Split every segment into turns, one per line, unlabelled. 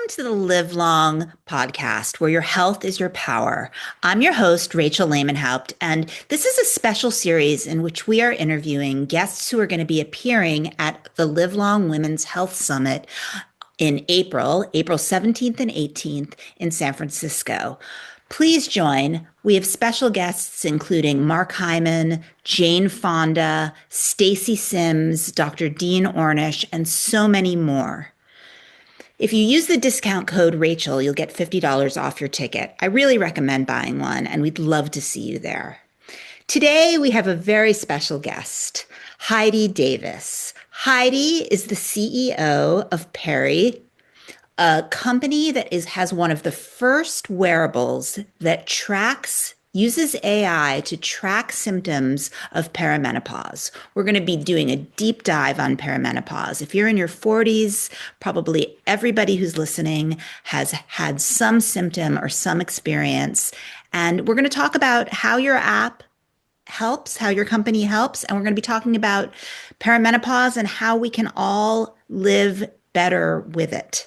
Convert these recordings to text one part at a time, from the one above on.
to the Live Long podcast, where your health is your power. I'm your host, Rachel Lehmann-Haupt, and this is a special series in which we are interviewing guests who are going to be appearing at the Live Long Women's Health Summit in April 17th and 18th in San Francisco. Please join. We have special guests including Mark Hyman, Jane Fonda, Stacy Sims, Dr. Dean Ornish, and so many more. If you use the discount code Rachel, you'll get $50 off your ticket. I really recommend buying one, and we'd love to see you there. Today, we have a very special guest, Heidi Davis. Heidi is the CEO of Peri, a company that has one of the first wearables that uses AI to track symptoms of perimenopause. We're going to be doing a deep dive on perimenopause. If you're in your 40s, probably everybody who's listening has had some symptom or some experience. And we're going to talk about how your app helps, how your company helps. And we're going to be talking about perimenopause and how we can all live better with it,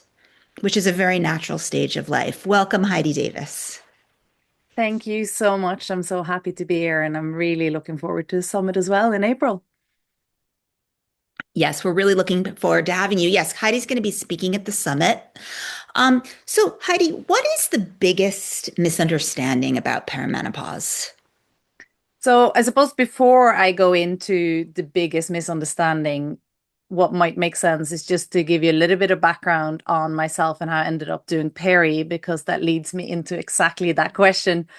which is a very natural stage of life. Welcome, Heidi Davis.
Thank you so much. I'm so happy to be here, and I'm really looking forward to the summit as well in April.
Yes, we're really looking forward to having you. Yes, Heidi's going to be speaking at the summit. So, Heidi, what is the biggest misunderstanding about perimenopause?
So, I suppose before I go into the biggest misunderstanding, what might make sense is just to give you a little bit of background on myself and how I ended up doing Peri, because that leads me into exactly that question.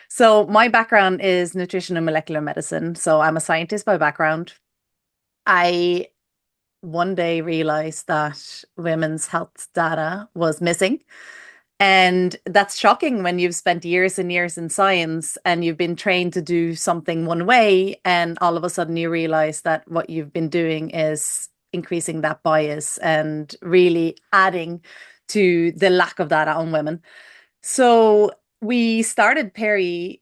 So, my background is nutrition and molecular medicine. So, I'm a scientist by background. I one day realized that women's health data was missing. And that's shocking when you've spent years and years in science and you've been trained to do something one way, and all of a sudden you realize that what you've been doing is increasing that bias and really adding to the lack of data on women. So we started Peri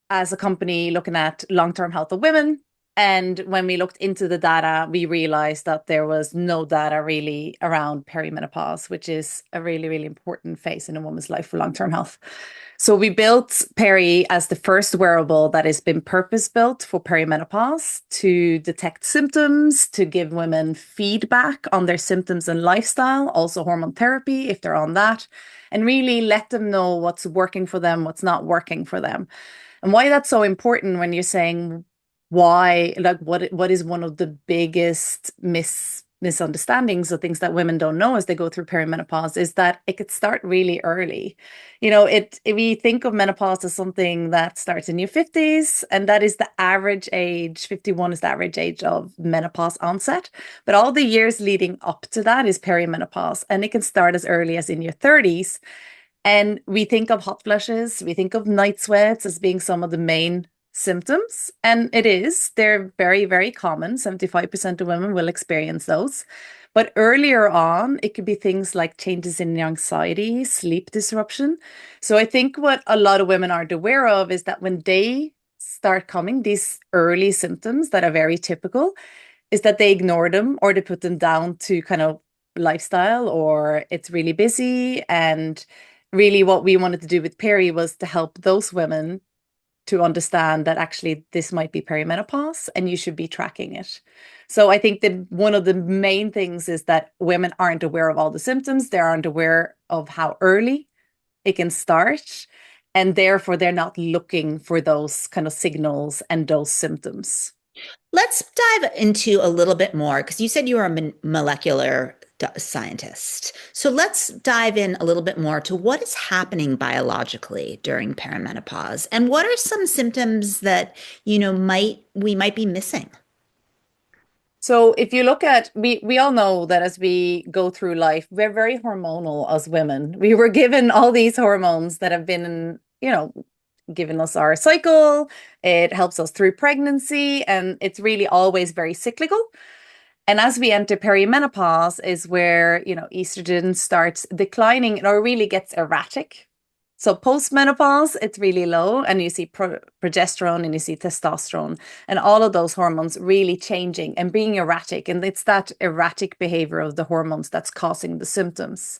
as a company looking at long-term health of women. And when we looked into the data, we realized that there was no data really around perimenopause, which is a really, really important phase in a woman's life for long-term health. So we built Peri as the first wearable that has been purpose-built for perimenopause to detect symptoms, to give women feedback on their symptoms and lifestyle, also hormone therapy if they're on that, and really let them know what's working for them, what's not working for them. And why that's so important when you're saying why, like what is one of the biggest misunderstandings of things that women don't know as they go through perimenopause is that it could start really early. If we think of menopause as something that starts in your 50s, and that is the average age, 51 is the average age of menopause onset. But all the years leading up to that is perimenopause, and it can start as early as in your 30s. And we think of hot flushes, we think of night sweats as being some of the main symptoms. And it is, they're very, very common. 75% of women will experience those. But earlier on, it could be things like changes in anxiety, sleep disruption. So I think what a lot of women aren't aware of is that when they start coming, these early symptoms that are very typical, is that they ignore them or they put them down to kind of lifestyle, or it's really busy. And really what we wanted to do with Peri was to help those women to understand that actually this might be perimenopause and you should be tracking it. So I think that one of the main things is that women aren't aware of all the symptoms. They aren't aware of how early it can start. And therefore, they're not looking for those kind of signals and those symptoms.
Let's dive into a little bit more because you said you were a molecular scientist. So let's dive in a little bit more to what is happening biologically during perimenopause and what are some symptoms that, we might be missing.
So if you look at, we all know that as we go through life, we're very hormonal as women. We were given all these hormones that have been, given us our cycle. It helps us through pregnancy, and it's really always very cyclical. And as we enter perimenopause is where, estrogen starts declining or really gets erratic. So post-menopause, it's really low, and you see progesterone and you see testosterone, and all of those hormones really changing and being erratic. And it's that erratic behavior of the hormones that's causing the symptoms.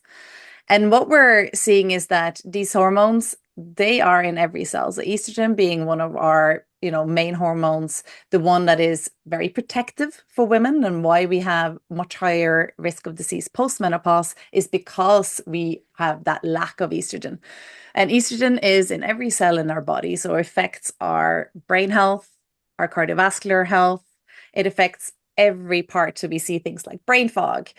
And what we're seeing is that these hormones, they are in every cell. So estrogen being one of our, main hormones, the one that is very protective for women and why we have much higher risk of disease post-menopause is because we have that lack of estrogen. And estrogen is in every cell in our body. So it affects our brain health, our cardiovascular health. It affects every part. So we see things like brain fog.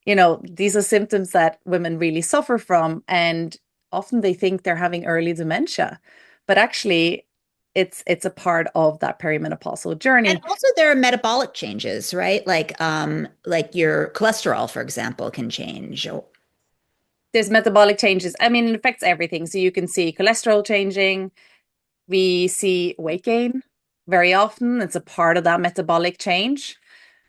These are symptoms that women really suffer from. And often they think they're having early dementia, but actually it's a part of that perimenopausal
And
journey.
also there are metabolic changes, right? Like your cholesterol, for example, can change.
There's metabolic changes. I mean, it affects everything. So you can see cholesterol changing. We see weight gain very often. It's a part of that metabolic change.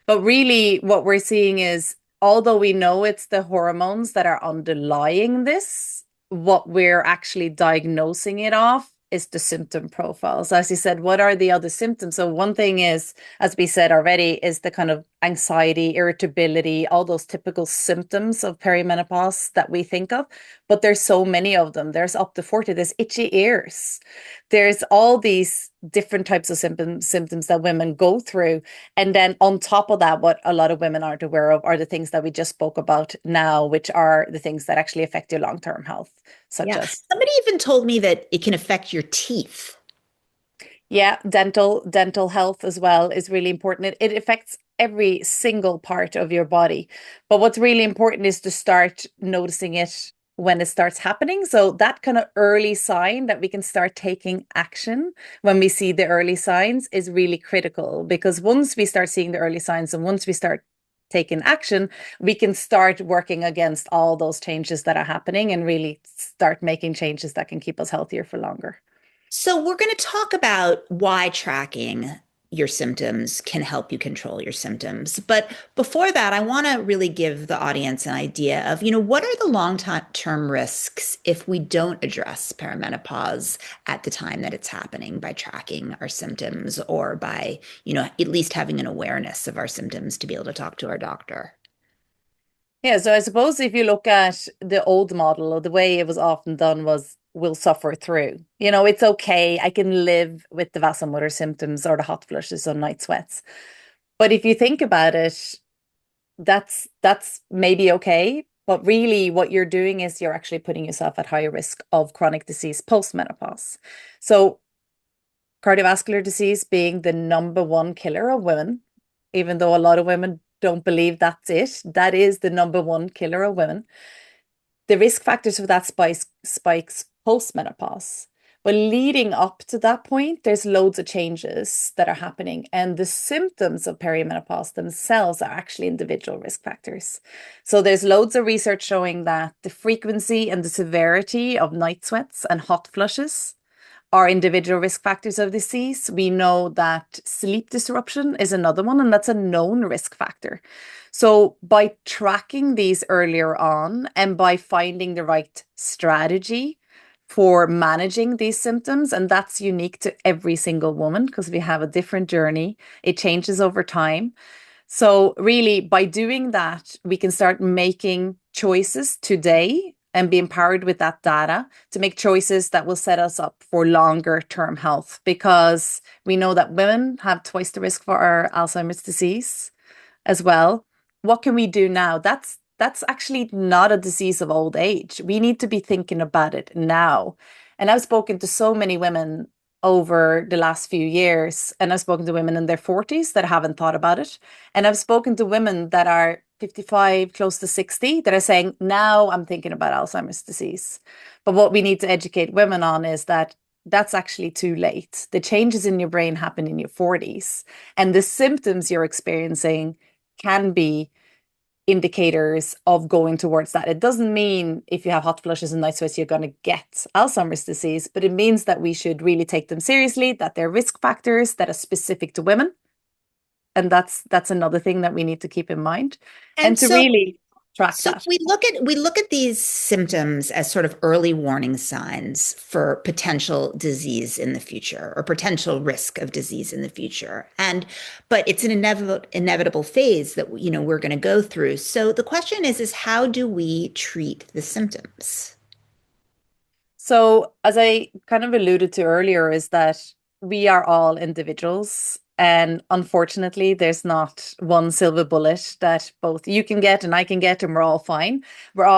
But really, what we're seeing is, although we know it's the hormones that are underlying this, what we're actually diagnosing it off is the symptom profiles. As you said, what are the other symptoms? So one thing is, as we said already, is the kind of anxiety, irritability, all those typical symptoms of perimenopause that we think of. But there's so many of them. There's up to 40. There's itchy ears. There's all these different types of symptoms that women go through. And then on top of that, what a lot of women aren't aware of are the things that we just spoke about now, which are the things that actually affect your long-term health, such
Yeah.
as,
Somebody even told me that it can affect your teeth.
yeah, dental health as well is really important. It affects every single part of your body. But what's really important is to start noticing it when it starts happening. So that kind of early sign that we can start taking action when we see the early signs is really critical, because once we start seeing the early signs and once we start taking action, we can start working against all those changes that are happening and really start making changes that can keep us healthier for longer.
So we're going to talk about why tracking your symptoms can help you control your symptoms. But before that, I want to really give the audience an idea of, what are the long-term risks if we don't address perimenopause at the time that it's happening by tracking our symptoms or by, at least having an awareness of our symptoms to be able to talk to our doctor.
Yeah, so I suppose if you look at the old model or the way it was often done was we'll suffer through. It's okay. I can live with the vasomotor symptoms or the hot flushes or night sweats. But if you think about it, that's maybe okay. But really what you're doing is you're actually putting yourself at higher risk of chronic disease post-menopause. So cardiovascular disease being the number one killer of women, even though a lot of women don't believe that's it, that is the number one killer of women. The risk factors for that spikes post-menopause. But leading up to that point, there's loads of changes that are happening, and the symptoms of perimenopause themselves are actually individual risk factors. So there's loads of research showing that the frequency and the severity of night sweats and hot flushes are individual risk factors of disease. We know that sleep disruption is another one, and that's a known risk factor. So, by tracking these earlier on and by finding the right strategy for managing these symptoms, and that's unique to every single woman because we have a different journey, it changes over time. So, really, by doing that, we can start making choices today and be empowered with that data to make choices that will set us up for longer term health, because we know that women have twice the risk for our Alzheimer's disease as well. What can we do now? That's actually not a disease of old age. We need to be thinking about it now. And I've spoken to so many women over the last few years, and I've spoken to women in their 40s that haven't thought about it. And I've spoken to women that are 55, close to 60, that are saying, now I'm thinking about Alzheimer's disease. But what we need to educate women on is that that's actually too late. The changes in your brain happen in your 40s, and the symptoms you're experiencing can be indicators of going towards that. It doesn't mean if you have hot flushes and night sweats, you're going to get Alzheimer's disease, but it means that we should really take them seriously, that they're risk factors that are specific to women. And that's another thing that we need to keep in mind. And
And
to
so
really, track
So
that.
we look at these symptoms as sort of early warning signs for potential disease in the future or potential risk of disease in the future. And but it's an inevitable phase that we're going to go through. So the question is how do we treat the symptoms?
So, as I kind of alluded to earlier, is that we are all individuals. And unfortunately, there's not one silver bullet that both you can get and I can get, and we're all fine.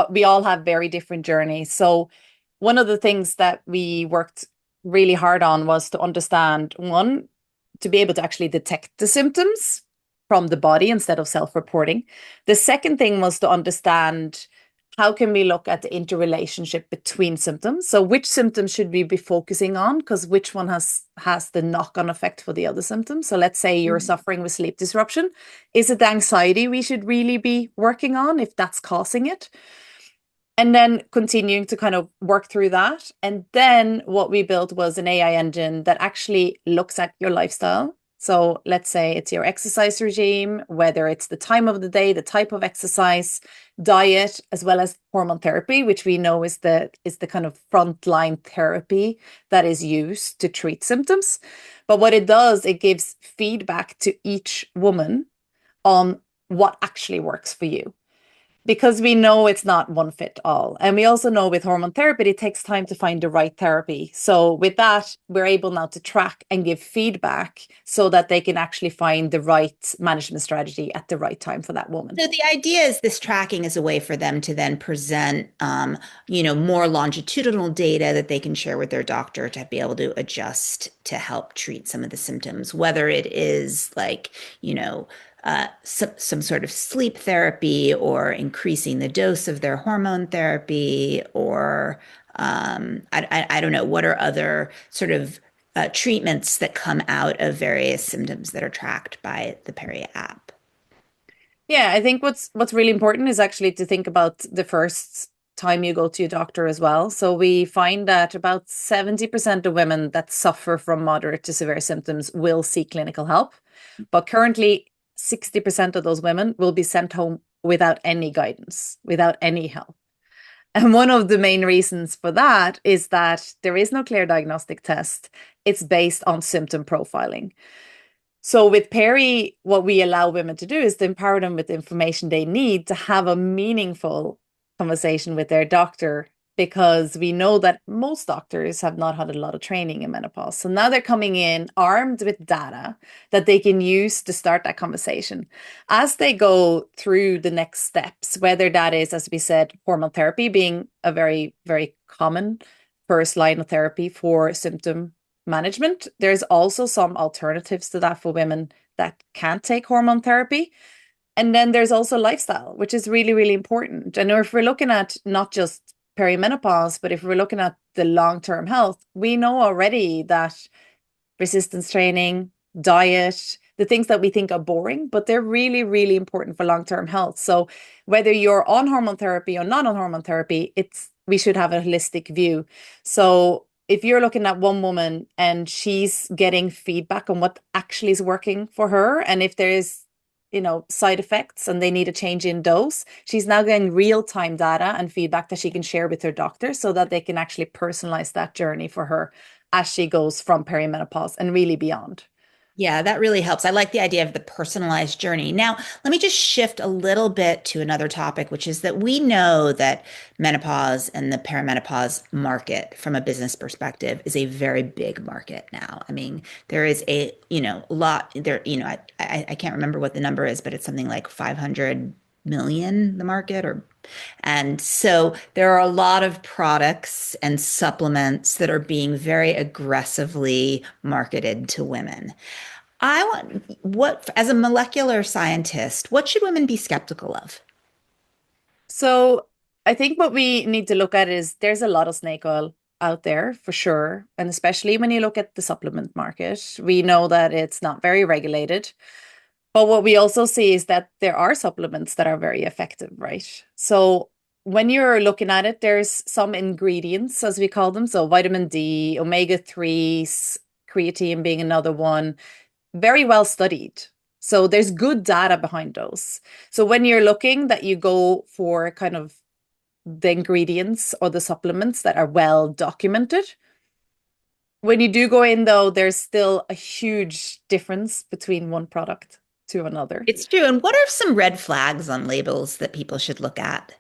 We all have very different journeys. So, one of the things that we worked really hard on was to understand one, to be able to actually detect the symptoms from the body instead of self-reporting. The second thing was to understand how can we look at the interrelationship between symptoms? So which symptoms should we be focusing on? Because which one has the knock-on effect for the other symptoms? So let's say you're suffering with sleep disruption. Is it the anxiety we should really be working on if that's causing it? And then continuing to kind of work through that. And then what we built was an AI engine that actually looks at your lifestyle. So let's say it's your exercise regime, whether it's the time of the day, the type of exercise, diet, as well as hormone therapy, which we know is the kind of frontline therapy that is used to treat symptoms. But what it does, it gives feedback to each woman on what actually works for you, because we know it's not one fit all. And we also know with hormone therapy, it takes time to find the right therapy. So with that, we're able now to track and give feedback so that they can actually find the right management strategy at the right time for that woman.
So the idea is this tracking is a way for them to then present, more longitudinal data that they can share with their doctor to be able to adjust to help treat some of the symptoms, whether it is like, some sort of sleep therapy or increasing the dose of their hormone therapy, or I don't know, what are other sort of treatments that come out of various symptoms that are tracked by the Peri app.
Yeah, I think what's really important is actually to think about the first time you go to your doctor as well. So we find that about 70% of women that suffer from moderate to severe symptoms will seek clinical help. But currently, 60% of those women will be sent home without any guidance, without any help. And one of the main reasons for that is that there is no clear diagnostic test. It's based on symptom profiling. So with Peri, what we allow women to do is to empower them with the information they need to have a meaningful conversation with their doctor, because we know that most doctors have not had a lot of training in menopause. So now they're coming in armed with data that they can use to start that conversation. As they go through the next steps, whether that is, as we said, hormone therapy being a very, very common first line of therapy for symptom management. There's also some alternatives to that for women that can't take hormone therapy. And then there's also lifestyle, which is really, really important. And if we're looking at not just perimenopause, but if we're looking at the long-term health, we know already that resistance training, diet, the things that we think are boring, but they're really, really important for long-term health. So whether you're on hormone therapy or not on hormone therapy, we should have a holistic view. So if you're looking at one woman and she's getting feedback on what actually is working for her, and if there's side effects and they need a change in dose, she's now getting real-time data and feedback that she can share with her doctor so that they can actually personalize that journey for her as she goes from perimenopause and really beyond.
Yeah, that really helps. I like the idea of the personalized journey. Now, let me just shift a little bit to another topic, which is that we know that menopause and the perimenopause market from a business perspective is a very big market now. I mean, there is lot there, I can't remember what the number is, but it's something like 500 million, the market, or and so there are a lot of products and supplements that are being very aggressively marketed to women. I want what, as a molecular scientist, what should women be skeptical of?
So I think what we need to look at is there's a lot of snake oil out there for sure. And especially when you look at the supplement market, we know that it's not very regulated. But what we also see is that there are supplements that are very effective, right? So when you're looking at it, there's some ingredients, as we call them. So vitamin D, omega 3s, creatine being another one, very well studied. So there's good data behind those. So when you're looking that you go for kind of the ingredients or the supplements that are well documented. When you do go in, though, there's still a huge difference between one product to another.
It's true. And what are some red flags on labels that people should look at?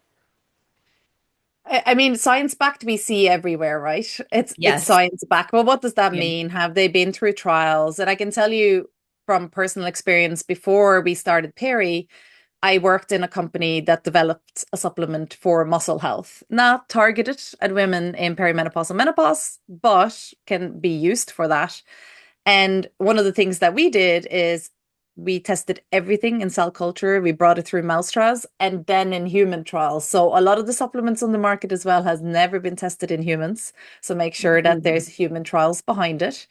I mean, science-backed we see everywhere, right? It's
Yes.
science-backed. Well, what does that
Yeah.
mean? Have they been through trials? And I can tell you from personal experience, before we started Peri, I worked in a company that developed a supplement for muscle health, not targeted at women in perimenopause and menopause, but can be used for that. And one of the things that we did is we tested everything in cell culture. We brought it through mouse trials and then in human trials. So a lot of the supplements on the market as well has never been tested in humans. So make sure that there's human trials behind it.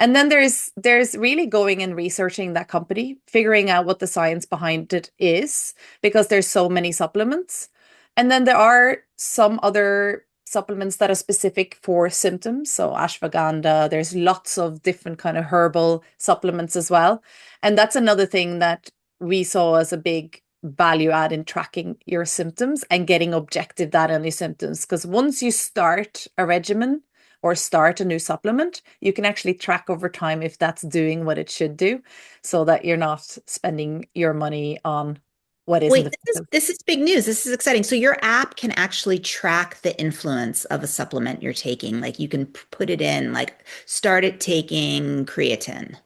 And then there's really going and researching that company, figuring out what the science behind it is, because there's so many supplements. And then there are some other supplements that are specific for symptoms. So ashwagandha, there's lots of different kind of herbal supplements as well. And that's another thing that we saw as a big value add in tracking your symptoms and getting objective data on your symptoms. Because once you start a regimen, or start a new supplement, you can actually track over time if that's doing what it should do so that you're not spending your money on what isn't
Wait, this is
effective.
this is big news. This is exciting. So your app can actually track the influence of a supplement you're taking. Like you can put it in, like started taking creatine,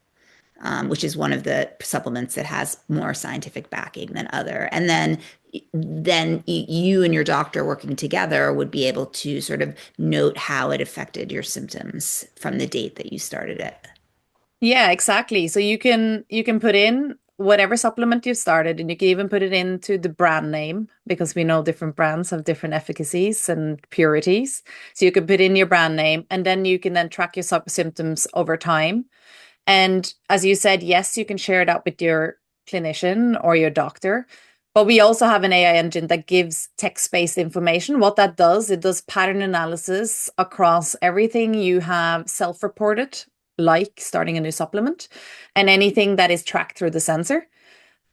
which is one of the supplements that has more scientific backing than other. And then you and your doctor working together would be able to sort of note how it affected your symptoms from the date that you started it.
Yeah, exactly. So you can put in whatever supplement you've started and you can even put it into the brand name because we know different brands have different efficacies and purities. So you can put in your brand name and then you can then track your symptoms over time. And as you said, yes, you can share that with your clinician or your doctor. But we also have an AI engine that gives text-based information. What that does, it does pattern analysis across everything you have self-reported, like starting a new supplement, and anything that is tracked through the sensor.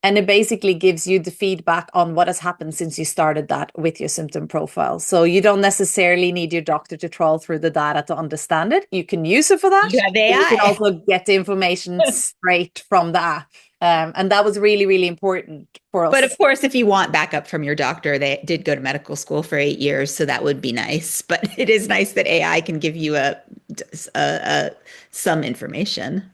And it basically gives you the feedback on what has happened since you started that with your symptom profile. So you don't necessarily need your doctor to trawl through the data to understand it. You can use it for that,
You have
but you can
AI.
also get the information straight from the app. And that was really, really important for
But of
us.
course, if you want backup from your doctor, they did go to medical school for 8 years, so that would be nice. But it is nice that AI can give you a some information.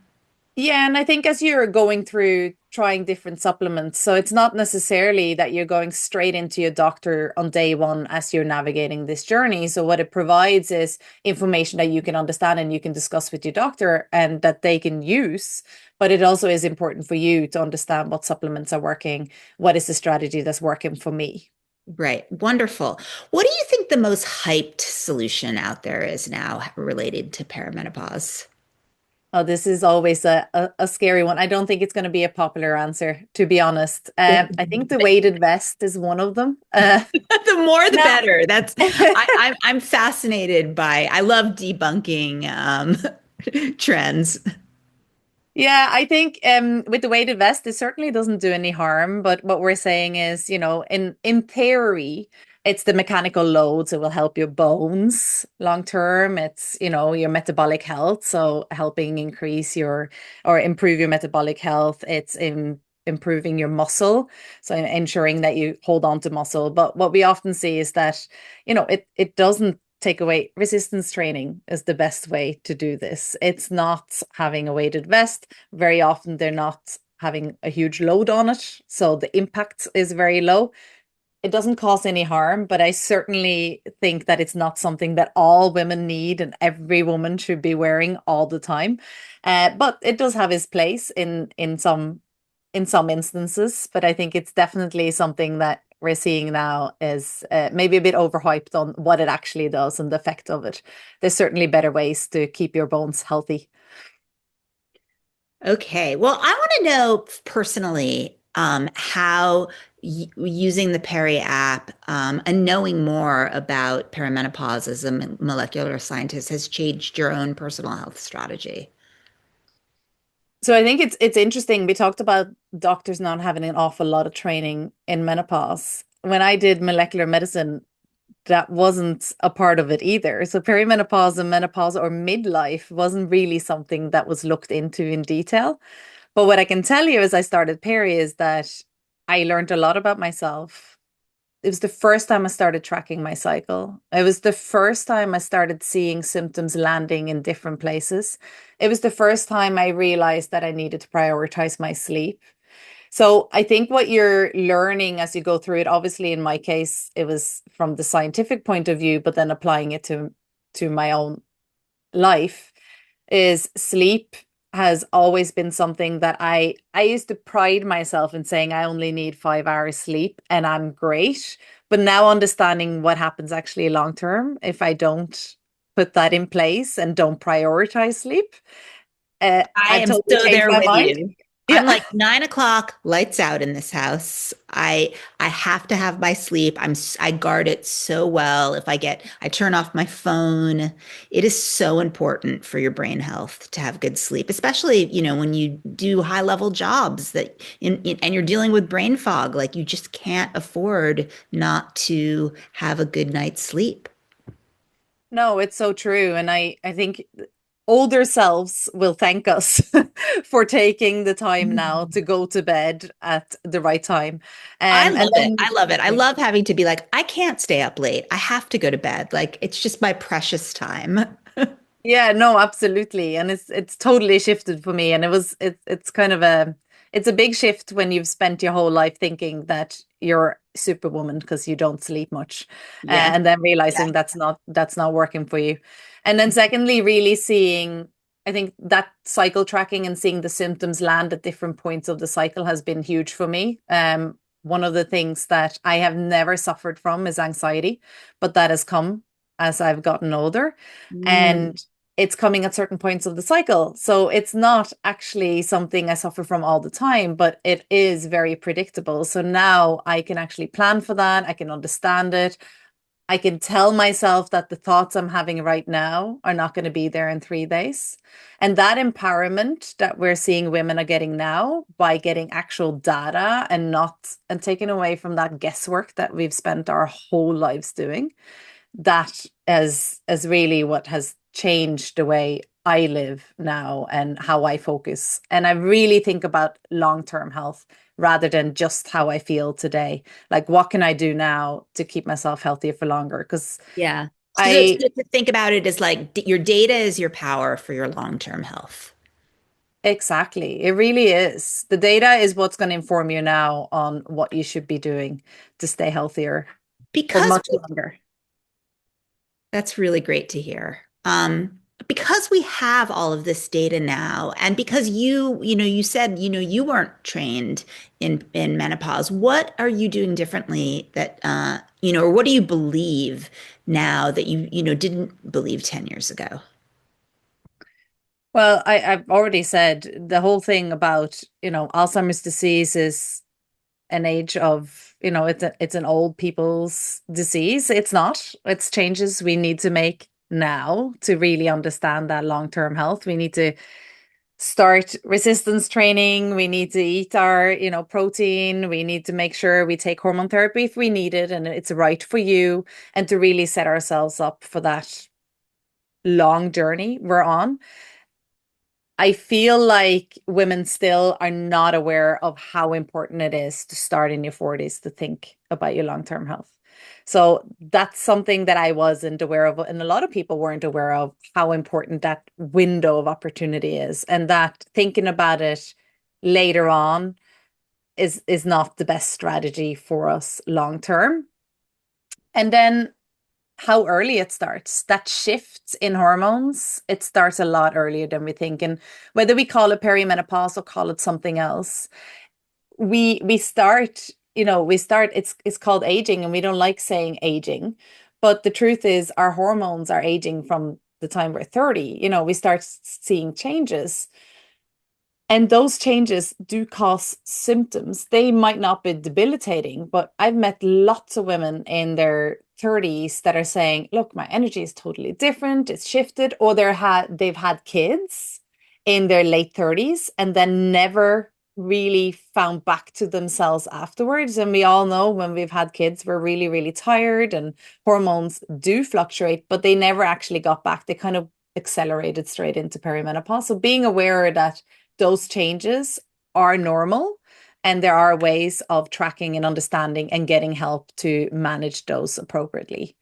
Yeah, and I think as you're going through trying different supplements, so it's not necessarily that you're going straight into your doctor on day one as you're navigating this journey. So what it provides is information that you can understand and you can discuss with your doctor and that they can use. But it also is important for you to understand what supplements are working, what is the strategy that's working for me.
Right. Wonderful. What do you think the most hyped solution out there is now related to perimenopause?
Oh, this is always a scary one. I don't think it's going to be a popular answer, to be honest. I think the weighted vest is one of them.
The more the
No.
better. I'm fascinated by, I love debunking trends.
Yeah, I think with the weighted vest, it certainly doesn't do any harm. But what we're saying is, in theory, it's the mechanical loads that will help your bones long term. It's, your metabolic health. So helping increase your or improve your metabolic health. It's in improving your muscle. So ensuring that you hold on to muscle. But what we often see is that, it doesn't take away resistance training is the best way to do this. It's not having a weighted vest. Very often they're not having a huge load on it. So the impact is very low. It doesn't cause any harm, but I certainly think that it's not something that all women need and every woman should be wearing all the time. But it does have its place in some instances, but I think it's definitely something that we're seeing now is maybe a bit overhyped on what it actually does and the effect of it. There's certainly better ways to keep your bones healthy.
Okay. Well, I want to know personally how using the Peri app and knowing more about perimenopause as a molecular scientist has changed your own personal health strategy.
So I think it's interesting. We talked about doctors not having an awful lot of training in menopause. When I did molecular medicine, that wasn't a part of it either. So perimenopause and menopause or midlife wasn't really something that was looked into in detail. But what I can tell you as I started Peri is that I learned a lot about myself. It was the first time I started tracking my cycle. It was the first time I started seeing symptoms landing in different places. It was the first time I realized that I needed to prioritize my sleep. So I think what you're learning as you go through it, obviously in my case, it was from the scientific point of view, but then applying it to my own life is sleep has always been something that I used to pride myself in saying I only need 5 hours sleep and I'm great. But now understanding what happens actually long term if I don't put that in place and don't prioritize sleep,
I
I've
am
totally
so
changed
there
my
with
mind.
you. I'm
Yeah.
like 9 o'clock, lights out in this house. I have to have my sleep. I guard it so well. I turn off my phone. It is so important for your brain health to have good sleep, especially, when you do high level jobs and you're dealing with brain fog, like you just can't afford not to have a good night's sleep.
No, it's so true. And I think older selves will thank us for taking the time now to go to bed at the right time.
I
And
love it.
then
I love it. I love having to be like, I can't stay up late. I have to go to bed. Like, it's just my precious time.
yeah, no, absolutely. And it's totally shifted for me. And it's kind of it's a big shift when you've spent your whole life thinking that you're superwoman because you don't sleep much.
Yes,
And then
yes.
realizing that's not working for you. And then secondly, really seeing I think that cycle tracking and seeing the symptoms land at different points of the cycle has been huge for me. One of the things that I have never suffered from is anxiety, but that has come as I've gotten older.
Mm,
And it's coming at certain points of the cycle. So it's not actually something I suffer from all the time, but it is very predictable. So now I can actually plan for that. I can understand it. I can tell myself that the thoughts I'm having right now are not going to be there in 3 days. And that empowerment that we're seeing women are getting now by getting actual data and not and taking away from that guesswork that we've spent our whole lives doing that as really what has changed the way I live now and how I focus. And I really think about long-term health rather than just how I feel today. Like, what can I do now to keep myself healthier for longer? Because
yeah. So it's
I
good to think about it as like your data is your power for your long-term health.
exactly, it really is. The data is what's going to inform you now on what you should be doing to stay healthier for
Because
much longer.
That's really great to hear. Because we have all of this data now, and because you said, you weren't trained in menopause, what are you doing differently or what do you believe now that didn't believe 10 years ago?
Well, I've already said the whole thing about, Alzheimer's disease is an age of, it's an old people's disease. It's not. It's changes we need to make now to really understand that long-term health. We need to start resistance training. We need to eat our, protein. We need to make sure we take hormone therapy if we need it and it's right for you, and to really set ourselves up for that long journey we're on. I feel like women still are not aware of how important it is to start in your 40s to think about your long-term health. So that's something that I wasn't aware of, and a lot of people weren't aware of how important that window of opportunity is, and that thinking about it later on is not the best strategy for us long term. And then how early it starts. That shift in hormones, it starts a lot earlier than we think. And whether we call it perimenopause or call it something else, we start, it's called aging, and we don't like saying aging. But the truth is our hormones are aging from the time we're 30. We start seeing changes. And those changes do cause symptoms. They might not be debilitating, but I've met lots of women in their 30s that are saying, look, my energy is totally different, it's shifted, or they've had kids in their late 30s and then never really found back to themselves afterwards. And we all know when we've had kids, we're really, really tired and hormones do fluctuate, but they never actually got back. They kind of accelerated straight into perimenopause. So being aware that those changes are normal and there are ways of tracking and understanding and getting help to manage those appropriately.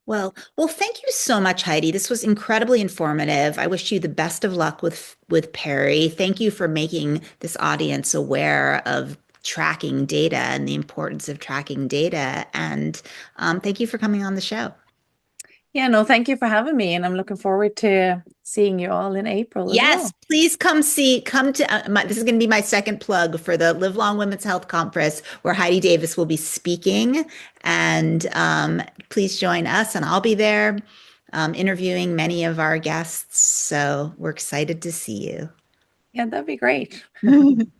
Well, thank you so much, Heidi. This was incredibly informative. I wish you the best of luck with Peri. Thank you for making this audience aware of tracking data and the importance of tracking data. And thank you for coming on the show.
Yeah, no, thank you for having me. And I'm looking forward to seeing you all in April as
Yes,
well.
please come to this is going to be my second plug for the Live Long Women's Health Conference where Heidi Davis will be speaking. And please join us, and I'll be there interviewing many of our guests. So we're excited to see
Yeah, that'd be great.
you.